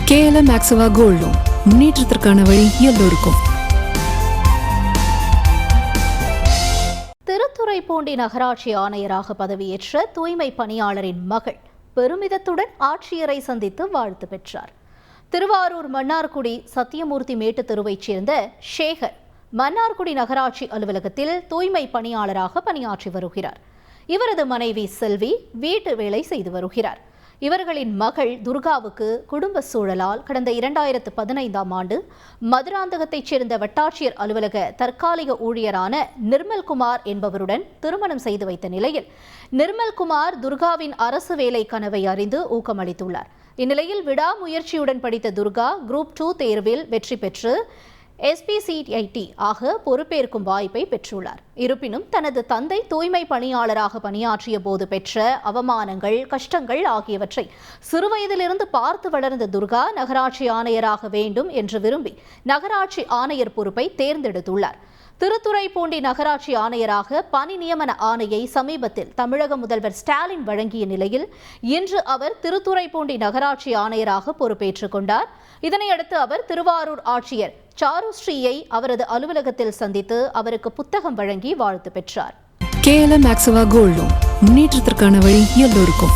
KLM Maxava Gold Loan முன்னேற்றத்திற்கான வழி எல்லோருக்கும். திருத்துறைப்பூண்டி நகராட்சி ஆணையராக பதவியேற்ற தூய்மை பணியாளரின் மகள் பெருமிதத்துடன் ஆட்சியரை சந்தித்து வாழ்த்து பெற்றார். திருவாரூர் மன்னார்குடி சத்தியமூர்த்தி மேட்டு தெருவைச் சேர்ந்த ஷேகர் மன்னார்குடி நகராட்சி அலுவலகத்தில் தூய்மை பணியாளராக பணியாற்றி வருகிறார். இவரது மனைவி செல்வி வீட்டு வேலை செய்து வருகிறார். இவர்களின் மகள் துர்காவுக்கு குடும்ப சூழலால் கடந்த 2015ஆம் ஆண்டு மதுராந்தகத்தைச் சேர்ந்த வட்டாட்சியர் அலுவலக தற்காலிக ஊழியரான நிர்மல்குமார் என்பவருடன் திருமணம் செய்து வைத்த நிலையில் நிர்மல்குமார் துர்காவின் அரசு வேலை கனவை அறிந்து ஊக்கமளித்துள்ளார். இந்நிலையில் விடாமுயற்சியுடன் படித்த துர்கா குரூப் 2 தேர்வில் வெற்றி பெற்று SPCIT ஆக பொறுப்பேற்கும் வாய்ப்பை பெற்றுள்ளார். இருப்பினும் தனது தந்தை தூய்மை பணியாளராக பணியாற்றிய போது பெற்ற அவமானங்கள், கஷ்டங்கள் ஆகியவற்றை சிறுவயதிலிருந்து பார்த்து வளர்ந்த துர்கா நகராட்சி ஆணையராக வேண்டும் என்று விரும்பி நகராட்சி ஆணையர் பொறுப்பை தேர்ந்தெடுத்துள்ளார். திருத்துறைப்பூண்டி நகராட்சி ஆணையராக பணி நியமன ஆணையை சமீபத்தில் தமிழக முதல்வர் ஸ்டாலின் வழங்கிய நிலையில் இன்று அவர் திருத்துறைப்பூண்டி நகராட்சி ஆணையராக பொறுப்பேற்றுக் கொண்டார். இதனையடுத்து அவர் திருவாரூர் ஆட்சியர் சாருஸ்ரீயை அவரது அலுவலகத்தில் சந்தித்து அவருக்கு புத்தகம் வழங்கி வாழ்த்து பெற்றார். KLM Maxava Gold Loan முன்னேற்றத்திற்கான வழி எல்லோருக்கும்.